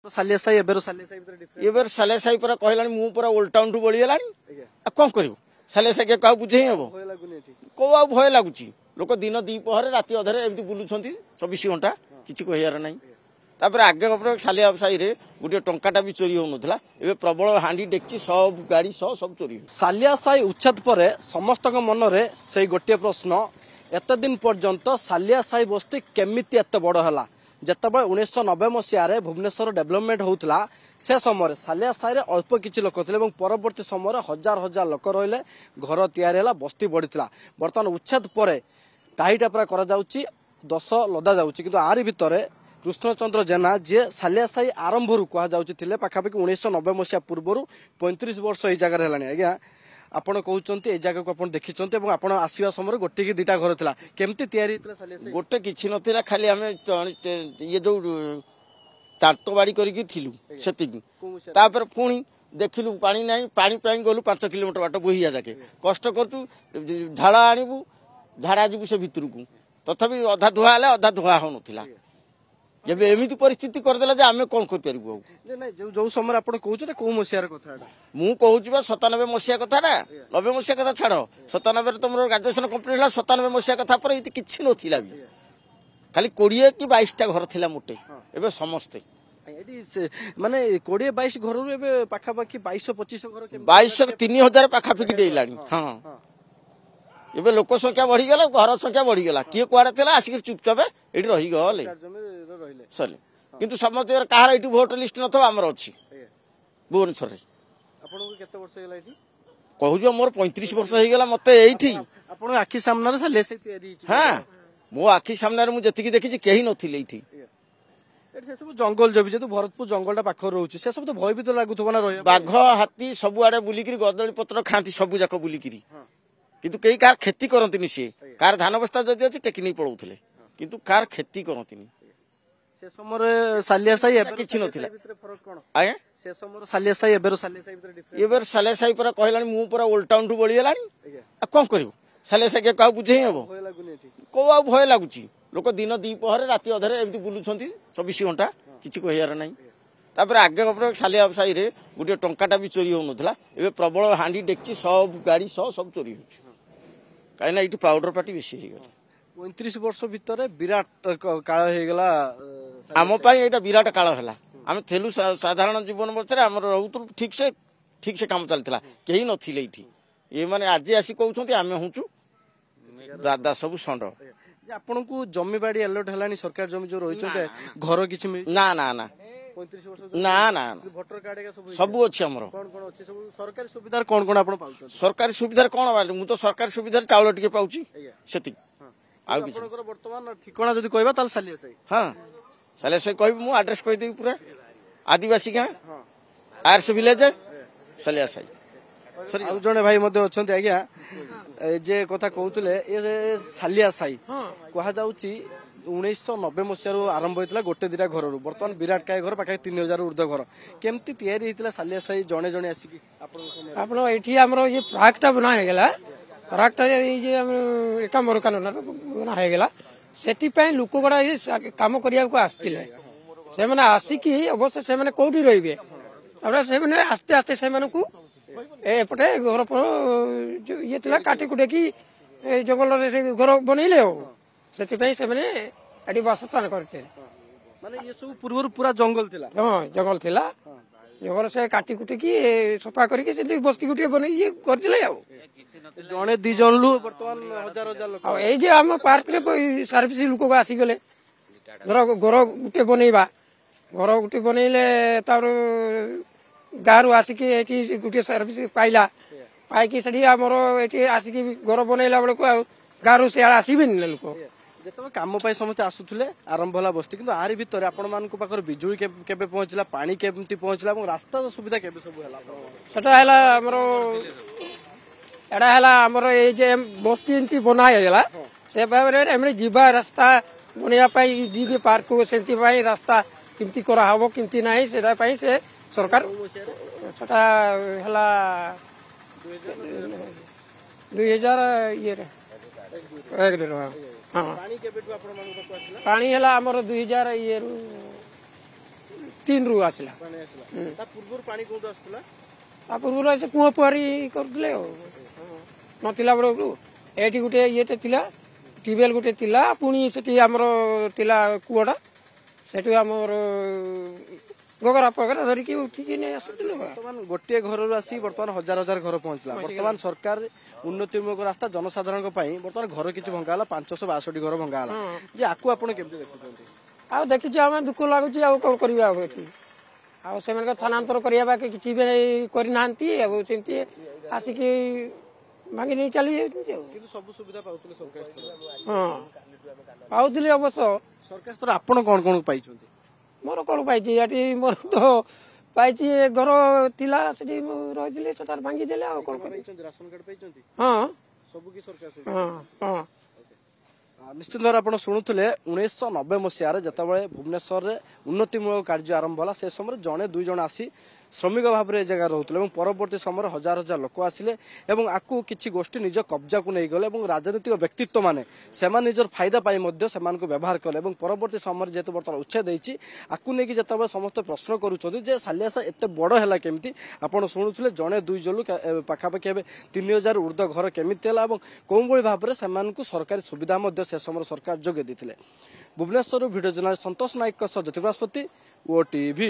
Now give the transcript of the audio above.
सालिया Sai Eber सालिया साई भितर difference एबर सालिया साई पर कहलानी मु पूरा ओल्ड टाउन टू बळी गेलानी आ कोन करिवो सालिया साई के का बुझे हबो भय लागुनी एठी को आ भय लागुची लोक दिन दी पहरे राति अधरे एमती बुलुछंती 24 घंटा किछि कहियार नाही तापर आगे गपर सालिया साई रे गुटे टंकाटा भी चोरी होनथला एबे प्रबल हांडी डेकची सब गाड़ी सब चोरी सालिया साई उच्छेद परे समस्तक मन रे सेई गोटे प्रश्न एत दिन पर्यंत सालिया साई बस्ती केमिति एत बड़ हला जेतबे 1990 मसीह भुवनेश्वर डेवलपमेंट होउतला से समय सालिया साई रे अल्प किछि लोक थिले एवं परवर्ती समय हजार हजार लोक रहिले घर तयारी हला बस्ती बढ़ितला वर्तमान उच्छेद परे टाहीटा पूरा करा जाउची 10 लदा जाउची किंतु आरी भितरे कृष्णचंद्र जेना जे सालिया साई आरंभ रु कहा जाउची थिले पाखापाखि 1990 मसीह पूर्व 35 वर्ष एई जगह हेलानी आज्ञा आपण कहउचंती ए जगह को आपण देखिचंती एवं आपण आसीबा समय गोटे की दुटा घर थिला केमती तयारी हितला सालिया साई गोटे किछि नथिला खाली हमें ये जो ताटबाड़ी करिकि थिलु सेति तापर पुणी देखिलु पानी नाही पानी पाई गलु 5 किलोमीटर बाट बोहिया जाके कष्ट करतु झाड़ा आनिबु झाड़ा जिबु से भितर को तथापि अधा धुआ हला अधा धुआ होनथिला जब एमिति परिस्थिति कर देला जे हमें कोन कर परबो नै जो समय आपण कहउछ को मसियार कथा मु कहउछ बा 97 मसिया कथा ना 90 मसिया कथा छाड़ो 97 रे तमरो ग्रेजुएशन कंप्लीट हला 97 मसिया कथा पर इति किछि नथिला भी खाली 20 कि 22 टा घर थिला मोटे एबे समस्ते एडी माने 20 22 घर रे एबे पाखा पाखी 2200 2500 घर के 2200 3000 पाखा फिकी देलानी हां एबे लोक संख्या बढ़ी गेला घर संख्या बढ़ी गेला किए कुआडे थिला आसिक चुपचाप एडी रही गले सले किंतु समस्त कहार एठी वोटर लिस्ट नथवा हमर अछि भुवनेश्वर रे आपन को केते वर्ष गेला एठी कहू मोर 35 वर्ष हो गला मते एठी आपन आखी सामने रे साले से तयारी हां मो आखी सामने रे मु जति देखि केही नथिले एठी से सब जंगल जबि जे तो भरतपुर जंगलटा पाखर रहउची से सब तो भयभीत लागुथबो ना रहिया बाघ हाथी सब आडे बुलिकिरी गदली पत्र खांती सब जाक बुलिकिरी किंतु कई कार खेती करंतिनी से कार धान बस्ता जदि अछि टेकनी पळौथले किंतु कार खेती करंतिनी से समय सालिया साई एबे किछि नथिला फरक कोन आए से समय सालिया साई एबेर सालिया साई भितर डिफरेंस एबेर सालिया साई पर कहलानी मु पूरा ओल्ड टाउन टू बळी गेलानी आ कोन करिवो सालिया साई के का बुझे हबो भय लागुनी एठी को आ भय लागुची लोक दिन दी पहरे राति अधरे एमती बुलुछंती 24 घंटा किछि कहियार नाही तापर आगे गपर सालिया साई रे गुटे टंकाटा भी चोरी होनथला एबे प्रबल हांडी डेकची सब गाड़ी सब चोरी होची काइना इटी पाउडर पार्टी बेसी हे गला 35 वर्ष भितर विराट काळ हे गला आम पाई एटा विराट काळ हला हम थेलु साधारण जीवन बचरे हमर रहउतु ठीक से काम चलतला केही नथिले इठी ए माने आज आसी कहउछंती आमे हुचु दादा सब संड जे आपन को जमी बाड़ी अलर्ट हलानी सरकार जमी जो रहिछते घर किछि ना ना ना 35 वर्ष ना ना वोटर कार्ड का सब अछि हमर कोन अछि सब सरकारी सुविधा कोन आपन पाउछ सरकारी सुविधा कोन बाले मु तो सरकारी सुविधा चावल टिके पाउची सेति आ आपनकर वर्तमान ठिकाना जदी कहबा ताल सालिया साई हां सालिया साई कहबी मु एड्रेस कहि देबी पूरा आदिवासी गां आरस विलेज सालिया साई सर आ जने भाई मध्ये अछंती आज्ञा जे कथा कहउतले ए सालिया साई कहा जाउची 1990 मसीह आरंभ होता गोटे दिटा घर बर्तमान विराट काय घर पाखे 3000 ऊर्ध्व घर केमती तैयारी होता सालिया साई जने जने आसिकी आपण एठी हमरो ये प्राकटा बना हे गेला प्राकटा ये एकामर कानून बना हे गेला सेति पय लोक बडा काम करिया को आस्तिले से माने आसिकी अवश्य से माने कोठी रहिबे हमरा से माने आस्ते आस्ते से माने को एपटे घर पर ये तला काटी कुटे की जंगल रे घर बनैले हो सेति पय से माने एडी वासस्थान करते माने ये सब पूर्व पूरा जंगल थिला हां जंगल थिला जंगल से काटी कुटी की सफा करके से बस्ती गुटी बनै ये कर दिले आ जने दी जन लु वर्तमान हजार हजार लोक ए जे हम पार्क रे सर्विस लोक को आसी गेले घर गुटे बनैबा घर गुटे बनैले तार गारू आसी के एठी गुटे सर्विस पाइला पाई की सडी हमर एठी आसी के घर बनैला बेले को गारू से आसीबिन लोक जेतबे काम पाई समस्त आसुथले आरंभ होला बस्ती किंतु आरी भितर आपण मान को पाखर बिजुली केबे पहुंचला पानी केमती पहुंचला और रास्ता सुविधा केबे सब होला सेटा हला हमरो एडा हला हमरो ए जे बस्ती इंती बनाया गेला से बाबरे हमरे जीवा रास्ता बनिया पाई जीबी पार्क को सेंती पाई रास्ता किमती करा हबो किमती नाही सेटा पाई से सरकार सेटा हला 2000 ये रे एक दिन हां पानी केबेटु आपण मान को आसला पानी हला हमरो 2000 ये 2003 ରୁ ଆସିଲା ତା ପୂର୍ବରୁ ପାଣି କୋଉଠୁ ଆସୁଥିଲା? ତା ପୂର୍ବରୁ ସେ କୂଅ ପୁଆରି କରୁଥିଲେ ଆଉ ନଥିଲା ବେଳକୁ ଏଠି ଗୋଟେ ଇଏଟେ ଥିଲା ଟ୍ୟୁବୱେଲ ଗୋଟେ ଥିଲା ପୁଣି ସେଠି ଆମର ଥିଲା କୂଅଟା ସେଠୁ ଆମର ଗୋଗରା ପଗରା ଧରିକି ଉଠିକି ନେଇ ଆସୁଥିଲୁ। ବର୍ତ୍ତମାନ ଗୋଟିଏ ଘରରୁ ଆସି ବର୍ତ୍ତମାନ ହଜାର ହଜାର ଘର ପହଞ୍ଚିଲା। ବର୍ତ୍ତମାନ ସରକାର ଉନ୍ନତିମୂଳକ ରାସ୍ତା ଜନସାଧାରଣଙ୍କ ପାଇଁ ବର୍ତ୍ତମାନ ଘର କିଛି ଭଙ୍ଗା ହେଲା 562 ଘର ଭଙ୍ଗା ହେଲା ଯେ ଆକୁ ଆପଣ କେମିତି ଦେଖୁଛନ୍ତି? ଆଉ ଦେଖିଛୁ ଆମେ ଦୁଃଖ ଲାଗୁଛି ଆଉ କଣ କରିବା ଆଉ ଏଠି ଆଉ ସେମାନଙ୍କ ସ୍ଥାନାନ୍ତର କରିବା ବାକି କିଛି ବି କରିନାହାନ୍ତି ଆଉ ସେମିତି ଆସିକି ଭାଙ୍ଗି ନେଇ ଚାଲି ଯାଉଛନ୍ତି ଆଉ କିନ୍ତୁ ସବୁ ସୁବିଧା ପାଉଥିଲେ ସରକାର ହଁ ପାଉଥିଲି ଅବଶ୍ୟ। ସରକାର ସ୍ତର ଆପଣ କଣ କଣ ପାଇଛନ୍ତି? ମୋର କଣ ପାଇଛି ଏଠି ମୋର ତ ପାଇଛି ଘର ଥିଲା ସେଠି ମୁଁ ରହିଥିଲି ସେଟାରେ ଭାଙ୍ଗିଦେଲେ ଆଉ କଣ ପାଇଛନ୍ତି? ରାସନ କାର୍ଡ ପାଇଛନ୍ତି? ହଁ ସବୁ କି ସରକାର ହଁ ହଁ ନିଶ୍ଚିତ ଭାବରେ ଆପଣ ଶୁଣୁଥିଲେ 1990 ମସିହାରେ ଯେତେବେଳେ ଭୁବନେଶ୍ୱରରେ ଉନ୍ନତିମୂଳକ କାର୍ଯ୍ୟ ଆରମ୍ଭ ହେଲା ସେ ସମୟରେ ଜଣେ ଦୁଇ ଜଣ ଆସି ଶ୍ରମିକ ଭାବରେ ଏ ଜାଗାରେ ରହୁଥିଲେ ଏବଂ ପରବର୍ତ୍ତୀ ସମୟରେ ହଜାର ହଜାର ଲୋକ ଆସିଲେ ଏବଂ ଆକୁ କିଛି ଗୋଷ୍ଠୀ ନିଜ କବ୍ଜାକୁ ନେଇଗଲେ ଏବଂ ରାଜନୈତିକ ବ୍ୟକ୍ତିତ୍ୱ ମାନେ ସେମାନେ ନିଜର ଫାଇଦା ପାଇଁ ମଧ୍ୟ ସେମାନଙ୍କୁ ବ୍ୟବହାର କଲେ ଏବଂ ପରବର୍ତ୍ତୀ ସମୟରେ ଯେହେତୁ ବର୍ତ୍ତମାନ ଉଚ୍ଛେଦ ହେଇଛି ଆକୁ ନେଇକି ଯେତେବେଳେ ସମସ୍ତେ ପ୍ରଶ୍ନ କରୁଛନ୍ତି ଯେ ସାଲିଆସାହି ଏତେ ବଡ଼ ହେଲା କେମିତି ଆପଣ ଶୁଣୁଥିଲେ ଜଣେ ଦୁଇ ଜଣ ପାଖାପାଖି ଏବେ 3000 ଉର୍ଦ୍ଧ୍ୱ ଘର କେମିତି ହେଲା ଏବଂ କେଉଁଭଳି ଭାବରେ ସେମାନଙ୍କୁ ସରକାରୀ ସୁବିଧା ମଧ୍ୟ ସେ ସମୟରେ ସରକାର ଯୋଗାଇ ଦେଇଥିଲେ। ଭୁବନେଶ୍ୱରରୁ ଭିଡ଼ିଓ ଜର୍ଣ୍ଣାଲିଷ୍ଟ ସନ୍ତୋଷ ନାୟକଙ୍କ ସହ ଜ୍ୟୋତି ବୃହସ୍ପତି, OTV।